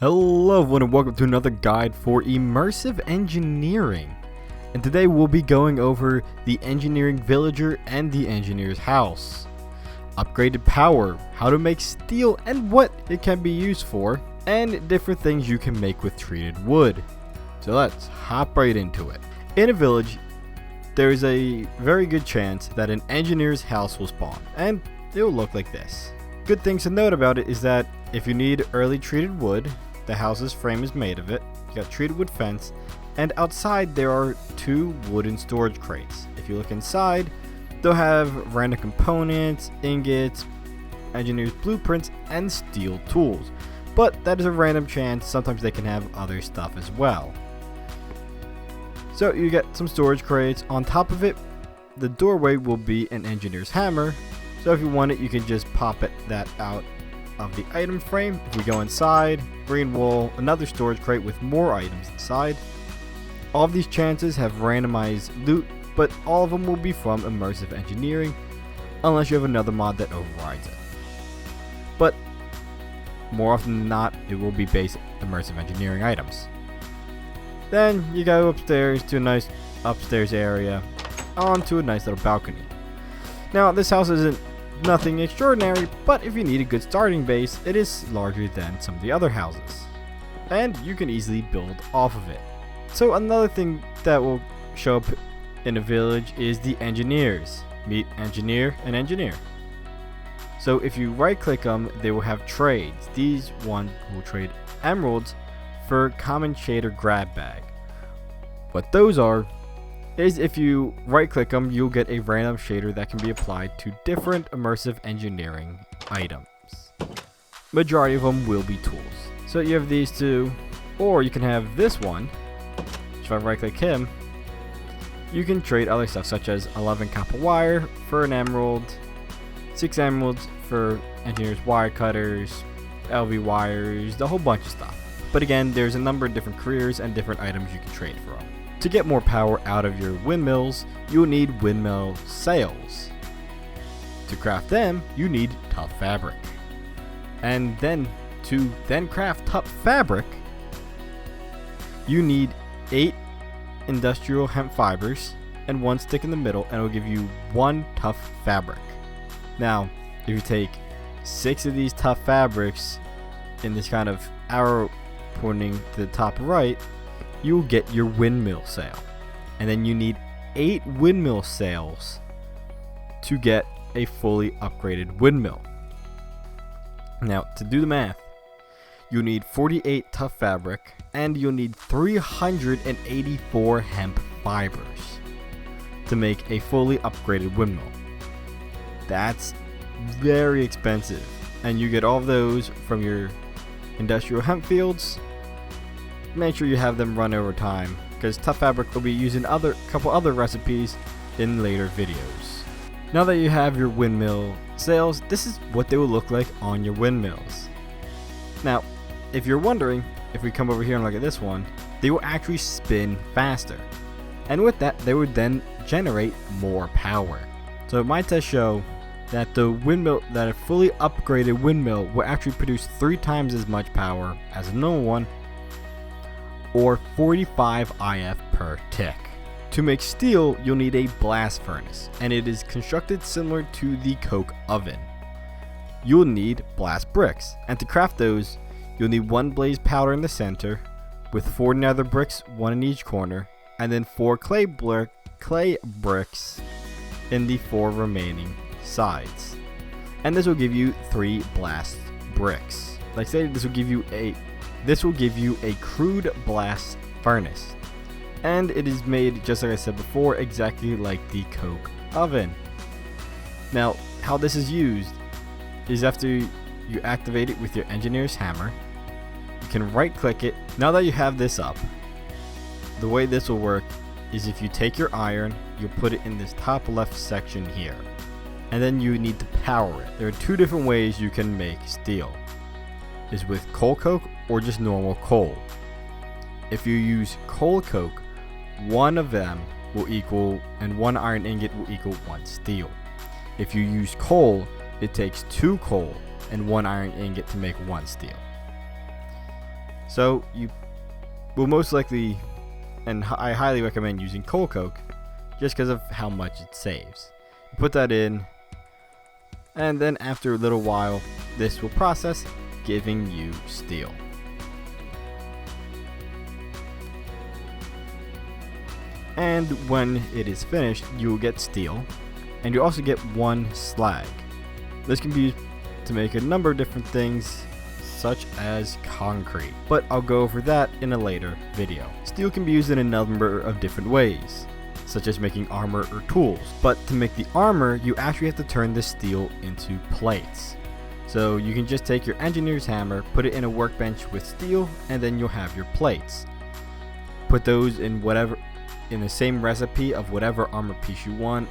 Hello everyone and welcome to another guide for Immersive Engineering. And today we'll be going over the engineering villager and the engineer's house. Upgraded power, how to make steel and what it can be used for, and different things you can make with treated wood. So let's hop right into it. In a village, there is a very good chance that an engineer's house will spawn, and it will look like this. Good things to note about it is that if you need early treated wood, the house's frame is made of it. You got treated wood fence, and outside there are two wooden storage crates. If you look inside, they'll have random components, ingots, engineer's blueprints, and steel tools. But that is a random chance. Sometimes they can have other stuff as well. So you get some storage crates. On top of it, the doorway will be an engineer's hammer. So if you want it, you can just pop that out of the item frame. If we go inside, green wool, another storage crate with more items inside. All of these chances have randomized loot, but all of them will be from Immersive Engineering, unless you have another mod that overrides it. But more often than not, it will be basic Immersive Engineering items. Then you go upstairs to a nice upstairs area, onto a nice little balcony. Now this house isn't nothing extraordinary, but if you need a good starting base, it is larger than some of the other houses, and you can easily build off of it. So another thing that will show up in a village is the engineers. Meet engineer and engineer. So if you right click them, they will have trades. These one will trade emeralds for common shader grab bag. What those are is if you right click them, you'll get a random shader that can be applied to different immersive engineering items. Majority of them will be tools. So you have these two, or you can have this one. If I right click him, you can trade other stuff such as 11 copper wire for an emerald, 6 emeralds for engineer's wire cutters, LV wires, the whole bunch of stuff. But again, there's a number of different careers and different items you can trade for them. To get more power out of your windmills, you'll need windmill sails. To craft them, you need tough fabric. And then to craft tough fabric, you need 8 industrial hemp fibers and 1 stick in the middle, and it will give you 1 tough fabric. Now, if you take 6 of these tough fabrics in this kind of arrow pointing to the top right, you'll get your windmill sail. And then you need 8 windmill sails to get a fully upgraded windmill. Now, to do the math, you'll need 48 tough fabric, and you'll need 384 hemp fibers to make a fully upgraded windmill. That's very expensive, and you get all of those from your industrial hemp fields. Make sure you have them run over time, because tough fabric will be used in couple other recipes in later videos. Now that you have your windmill sails, this is what they will look like on your windmills. Now, if you're wondering, if we come over here and look at this one, they will actually spin faster, and with that they would then generate more power. So my tests show that a fully upgraded windmill will actually produce 3 times as much power as a normal one, or 45 IF per tick. To make steel, you'll need a blast furnace, and it is constructed similar to the coke oven. You'll need blast bricks, and to craft those, you'll need 1 blaze powder in the center, with 4 nether bricks, 1 in each corner, and then 4 clay bricks in the 4 remaining sides. And this will give you 3 blast bricks. Like I said, this will give you a crude blast furnace, and it is made, just like I said before, exactly like the coke oven. Now, how this is used is after you activate it with your engineer's hammer, you can right click it. Now that you have this up, the way this will work is if you take your iron, you put it in this top left section here, and then you need to power it. There are 2 different ways you can make steel. Is with coal coke or just normal coal. If you use coal coke, 1 of them will equal, and 1 iron ingot will equal 1 steel. If you use coal, it takes 2 coal and 1 iron ingot to make 1 steel. So you will most likely, and I highly recommend using coal coke, just because of how much it saves. You put that in, and then after a little while, this will process, giving you steel. And when it is finished, you will get steel, and you also get 1 slag. This can be used to make a number of different things, such as concrete, but I'll go over that in a later video. Steel can be used in a number of different ways, such as making armor or tools, but to make the armor, you actually have to turn the steel into plates. So you can just take your engineer's hammer, put it in a workbench with steel, and then you'll have your plates. Put those in the same recipe of whatever armor piece you want,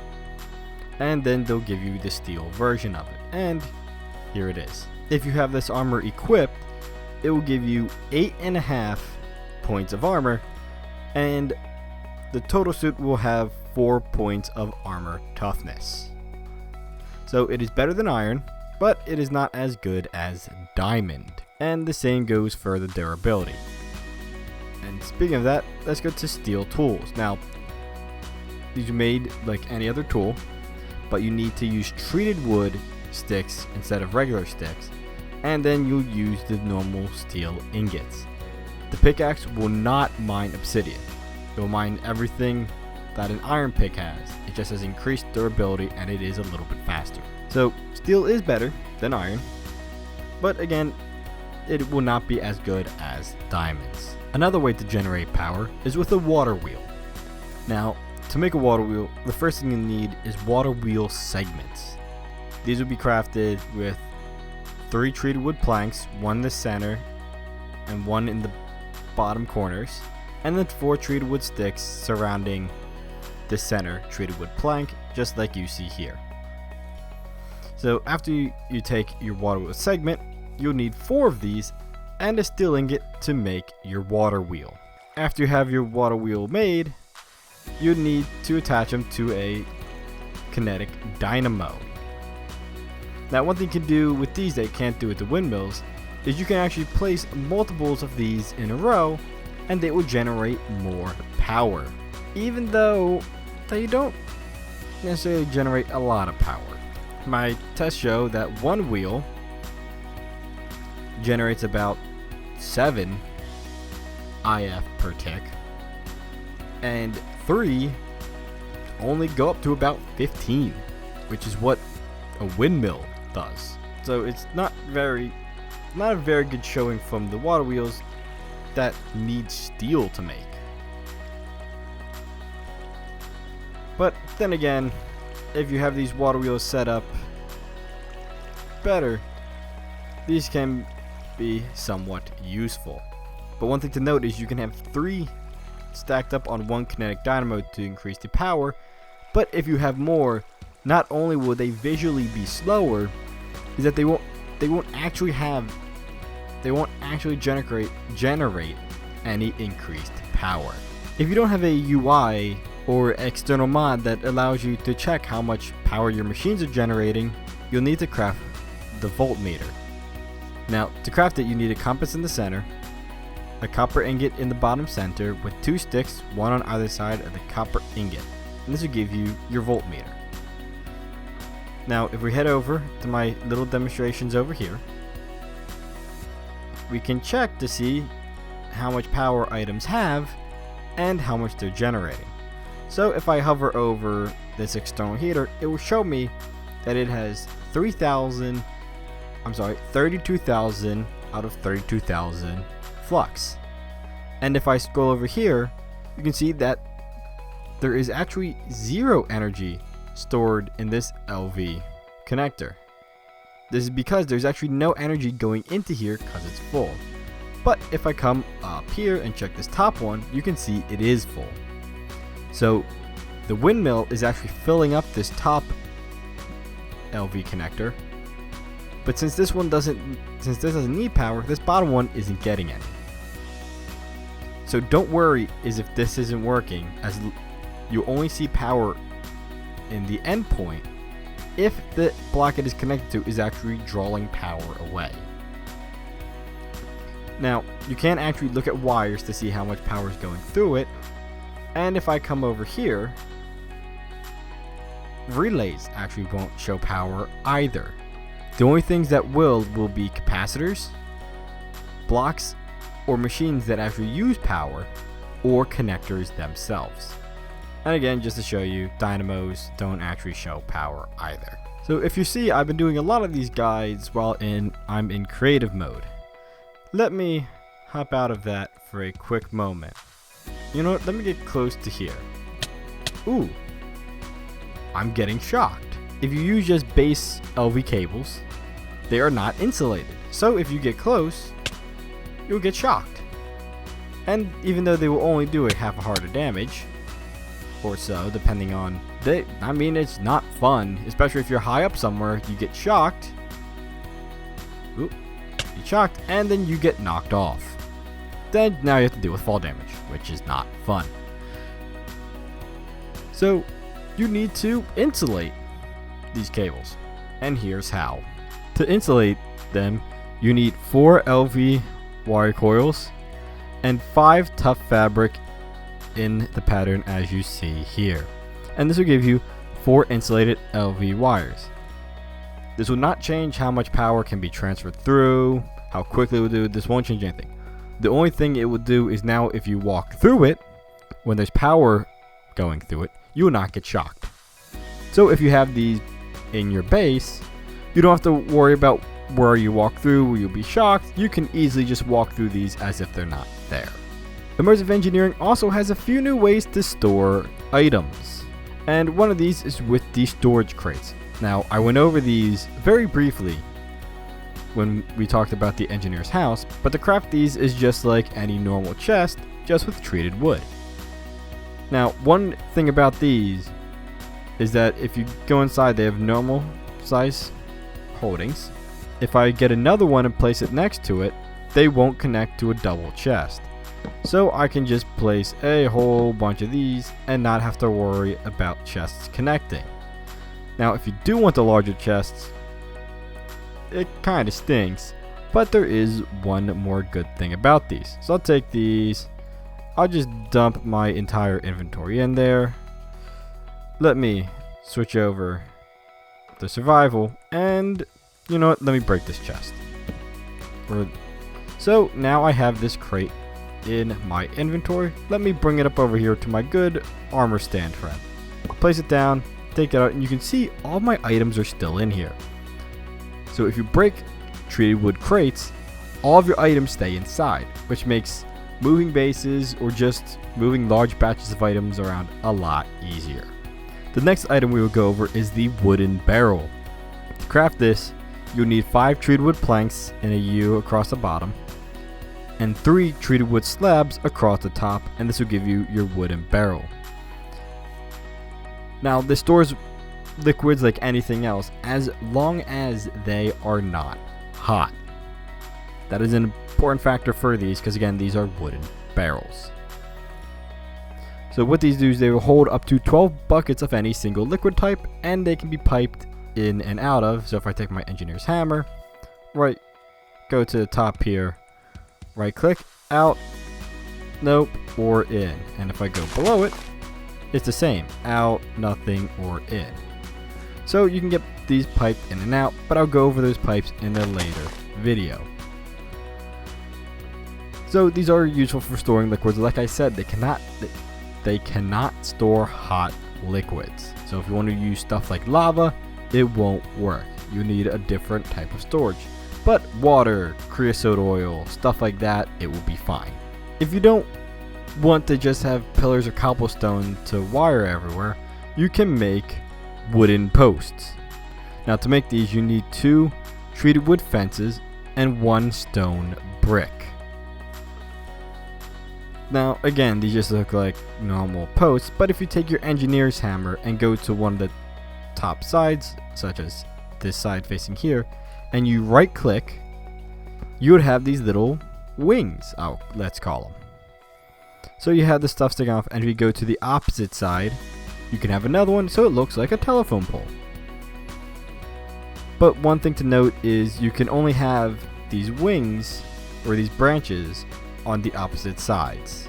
and then they'll give you the steel version of it, and here it is. If you have this armor equipped, it will give you 8.5 points of armor, and the total suit will have 4 points of armor toughness. So it is better than iron, but it is not as good as diamond, and the same goes for the durability. And speaking of that, let's go to steel tools. Now, these are made like any other tool, but you need to use treated wood sticks instead of regular sticks, and then you'll use the normal steel ingots. The pickaxe will not mine obsidian. It will mine everything that an iron pick has. It just has increased durability, and it is a little bit faster. So steel is better than iron, but again, it will not be as good as diamonds. Another way to generate power is with a water wheel. Now, to make a water wheel, the first thing you need is water wheel segments. These will be crafted with 3 treated wood planks, 1 in the center and 1 in the bottom corners, and then 4 treated wood sticks surrounding the center treated wood plank, just like you see here. So after you take your water wheel segment, you'll need 4 of these and a steel ingot to make your water wheel. After you have your water wheel made, you need to attach them to a kinetic dynamo. Now, one thing you can do with these that you can't do with the windmills is you can actually place multiples of these in a row, and they will generate more power, even though they don't necessarily generate a lot of power. My tests show that 1 wheel generates about 7 IF per tick, and 3 only go up to about 15, which is what a windmill does. So it's not a very good showing from the water wheels that need steel to make. But then again, if you have these water wheels set up better, these can be somewhat useful. But one thing to note is you can have 3 stacked up on 1 kinetic dynamo to increase the power, but if you have more, not only will they visually be slower, is that they won't actually generate any increased power. If you don't have a UI or external mod that allows you to check how much power your machines are generating, you'll need to craft the voltmeter. Now, to craft it, you need a compass in the center, a copper ingot in the bottom center with 2 sticks, 1 on either side of the copper ingot, and this will give you your voltmeter. Now, if we head over to my little demonstrations over here, we can check to see how much power items have and how much they're generating. So if I hover over this external heater, it will show me that it has 32,000 out of 32,000 flux. And if I scroll over here, you can see that there is actually 0 energy stored in this LV connector. This is because there's actually no energy going into here because it's full. But if I come up here and check this top one, you can see it is full. So the windmill is actually filling up this top LV connector, but since this doesn't need power, this bottom one isn't getting any. So don't worry if this isn't working, as you only see power in the endpoint if the block it is connected to is actually drawing power away. Now, you can actually look at wires to see how much power is going through it. And if I come over here, relays actually won't show power either. The only things that will be capacitors, blocks, or machines that actually use power, or connectors themselves. And again, just to show you, dynamos don't actually show power either. So if you see, I've been doing a lot of these guides while I'm in creative mode. Let me hop out of that for a quick moment. You know what, let me get close to here. Ooh, I'm getting shocked. If you use just base LV cables, they are not insulated. So if you get close, you'll get shocked. And even though they will only do a half a heart of damage, or so, depending on it's not fun, especially if you're high up somewhere. You get shocked. Oop, you shocked, and then you get knocked off. Then now you have to deal with fall damage, which is not fun. So you need to insulate these cables, and here's how. To insulate them, you need 4 LV wire coils and 5 tough fabric in the pattern as you see here. And this will give you 4 insulated LV wires. This will not change how much power can be transferred through, how quickly it will do. This won't change anything. The only thing it will do is now if you walk through it, when there's power going through it, you will not get shocked. So if you have these in your base, you don't have to worry about where you walk through, will you be shocked. You can easily just walk through these as if they're not there. Immersive Engineering also has a few new ways to store items, and one of these is with these storage crates. Now, I went over these very briefly when we talked about the engineer's house, but to craft these is just like any normal chest, just with treated wood. Now, one thing about these is that if you go inside, they have normal size holdings. If I get another one and place it next to it, they won't connect to a double chest. So I can just place a whole bunch of these and not have to worry about chests connecting. Now, if you do want the larger chests, it kind of stinks, but there is one more good thing about these. So I'll take these, I'll just dump my entire inventory in there. Let me switch over to survival, and you know what, let me break this chest. So now I have this crate in my inventory. Let me bring it up over here to my good armor stand friend. Place it down, take it out, and you can see all my items are still in here. So if you break treated wood crates, all of your items stay inside, which makes moving bases or just moving large batches of items around a lot easier. The next item we will go over is the wooden barrel. To craft this, you'll need 5 treated wood planks in a U across the bottom, and 3 treated wood slabs across the top, and this will give you your wooden barrel. Now, this stores liquids like anything else, as long as they are not hot. That is an important factor for these, because again, these are wooden barrels. So what these do is they will hold up to 12 buckets of any single liquid type, and they can be piped in and out of. So if I take my engineer's hammer, right, go to the top here, right click, out, nope, or in. And if I go below it, it's the same, out, nothing, or in. So you can get these piped in and out, but I'll go over those pipes in a later video. So these are useful for storing liquids. Like I said, they cannot store hot liquids. So if you want to use stuff like lava, it won't work. You need a different type of storage. But water, creosote oil, stuff like that, it will be fine. If you don't want to just have pillars or cobblestone to wire everywhere, you can make wooden posts. Now to make these, you need 2 treated wood fences and 1 stone brick. Now again, these just look like normal posts, but if you take your engineer's hammer and go to one of the top sides, such as this side facing here, and you right click, you would have these little wings, let's call them. So you have the stuff sticking off, and if you go to the opposite side, you can have another one so it looks like a telephone pole. But one thing to note is you can only have these wings or these branches on the opposite sides.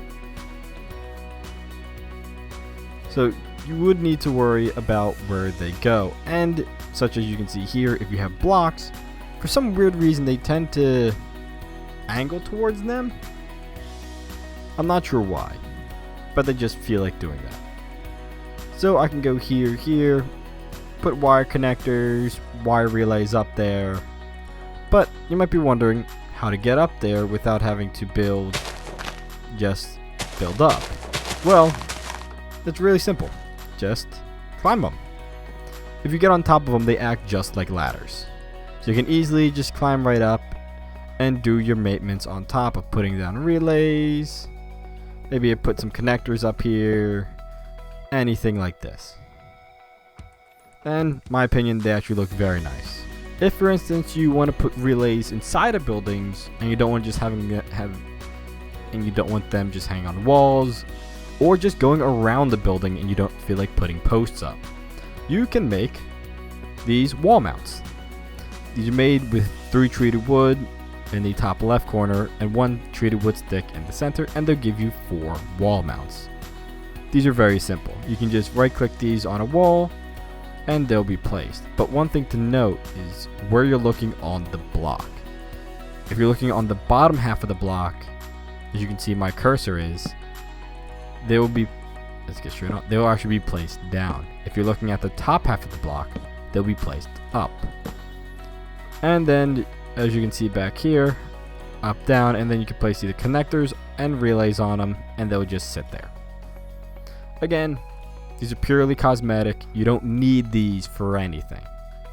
So you would need to worry about where they go, and such as you can see here, if you have blocks, for some weird reason they tend to angle towards them. I'm not sure why, but they just feel like doing that. So I can go here, put wire connectors, wire relays up there, but you might be wondering how to get up there without having to build up. Well, it's really simple. Just climb them. If you get on top of them, they act just like ladders. So you can easily just climb right up and do your maintenance on top of putting down relays. Maybe you put some connectors up here. Anything like this. And in my opinion, they actually look very nice. If for instance you want to put relays inside of buildings and you don't want just you don't want them just hanging on walls, or just going around the building and you don't feel like putting posts up, you can make these wall mounts. These are made with 3 treated wood in the top left corner and 1 treated wood stick in the center, and they'll give you 4 wall mounts. These are very simple. You can just right click these on a wall and they'll be placed. But one thing to note is where you're looking on the block. If you're looking on the bottom half of the block, as you can see my cursor is, they will be, let's get straight on, they will actually be placed down. If you're looking at the top half of the block, they'll be placed up. And then as you can see back here, up, down, and then you can place either connectors and relays on them and they'll just sit there. Again, these are purely cosmetic. You don't need these for anything.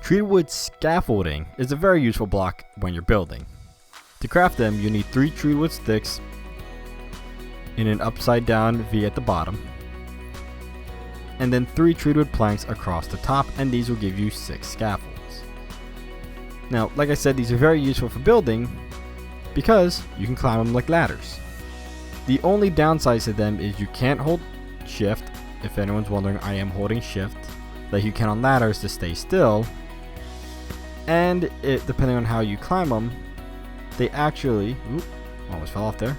Treated wood scaffolding is a very useful block when you're building. To craft them, you need 3 treated wood sticks in an upside down V at the bottom, and then 3 treated wood planks across the top, and these will give you 6 scaffolds. Now, like I said, these are very useful for building because you can climb them like ladders. The only downside to them is you can't hold shift. If anyone's wondering, I am holding shift like you can on ladders to stay still, and it, depending on how you climb them, they actually almost fell off there.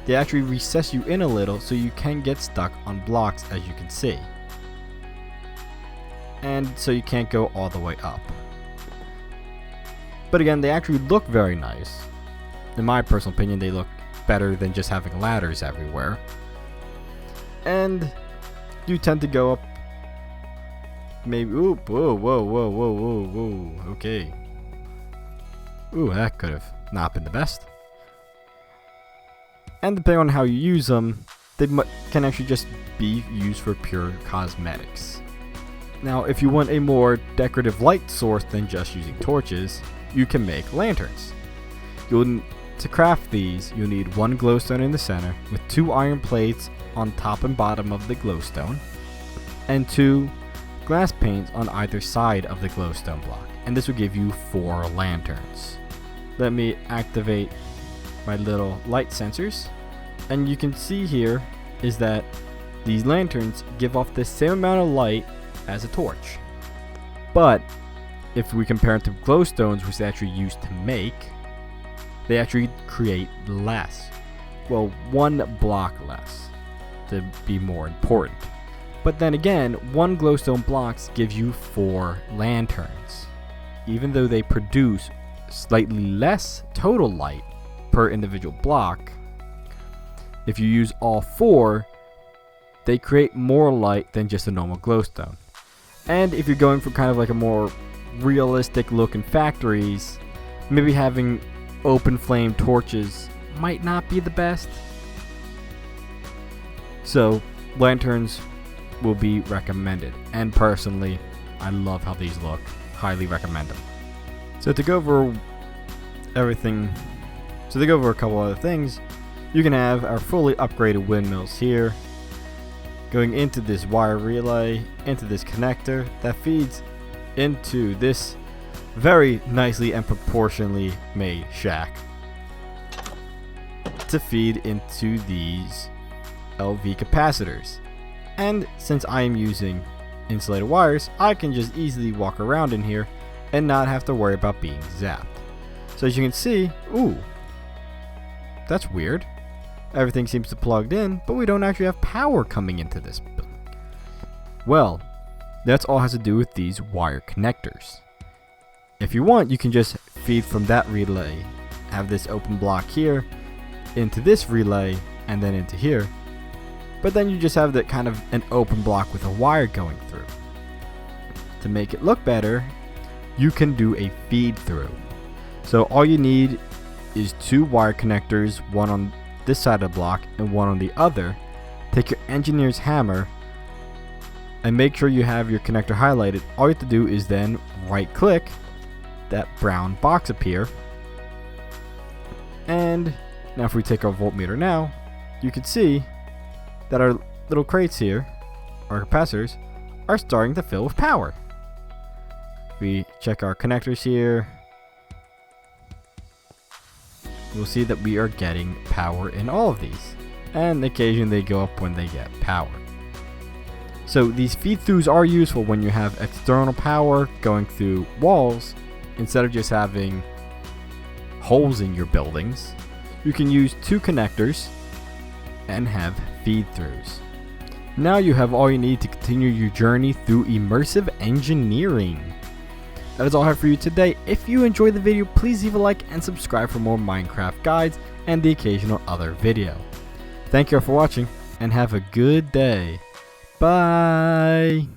They actually recess you in a little, so you can get stuck on blocks, as you can see, and so you can't go all the way up. But again, they actually look very nice. In my personal opinion, they look better than just having ladders everywhere. And you tend to go up maybe, whoa, okay. That could have not been the best. And depending on how you use them, they can actually just be used for pure cosmetics. Now, if you want a more decorative light source than just using torches, you can make lanterns. To craft these, you'll need 1 glowstone in the center with 2 iron plates on top and bottom of the glowstone, and 2 glass panes on either side of the glowstone block, and this will give you 4 lanterns. Let me activate my little light sensors, and you can see here is that these lanterns give off the same amount of light as a torch, but if we compare it to glowstones, which they actually used to make, they actually create less. Well, 1 block less, to be more important. But then again, 1 glowstone blocks gives you 4 lanterns. Even though they produce slightly less total light per individual block, if you use all 4, they create more light than just a normal glowstone. And if you're going for kind of like a more realistic look in factories, maybe having open flame torches might not be the best. So lanterns will be recommended, and personally I love how these look. Highly recommend them. So to go over a couple other things, you can have our fully upgraded windmills here, going into this wire relay, into this connector that feeds into this very nicely and proportionally made shack to feed into these LV capacitors. And since I am using insulated wires, I can just easily walk around in here and not have to worry about being zapped. So as you can see, that's weird. Everything seems to plugged in, but we don't actually have power coming into this building. Well, that's all has to do with these wire connectors. If you want, you can just feed from that relay, have this open block here, into this relay, and then into here. But then you just have that kind of an open block with a wire going through. To make it look better, you can do a feed through. So all you need is 2 wire connectors, one on this side of the block and one on the other. Take your engineer's hammer and make sure you have your connector highlighted. All you have to do is then right click that brown box up here. And now if we take our voltmeter now, you can see that our little crates here, our capacitors, are starting to fill with power. We check our connectors here, we'll see that we are getting power in all of these, and occasionally they go up when they get power. So these feed-throughs are useful when you have external power going through walls. Instead of just having holes in your buildings, you can use 2 connectors and have feed-throughs. Now you have all you need to continue your journey through immersive engineering. That is all I have for you today. If you enjoyed the video, please leave a like and subscribe for more Minecraft guides and the occasional other video. Thank you all for watching and have a good day. Bye!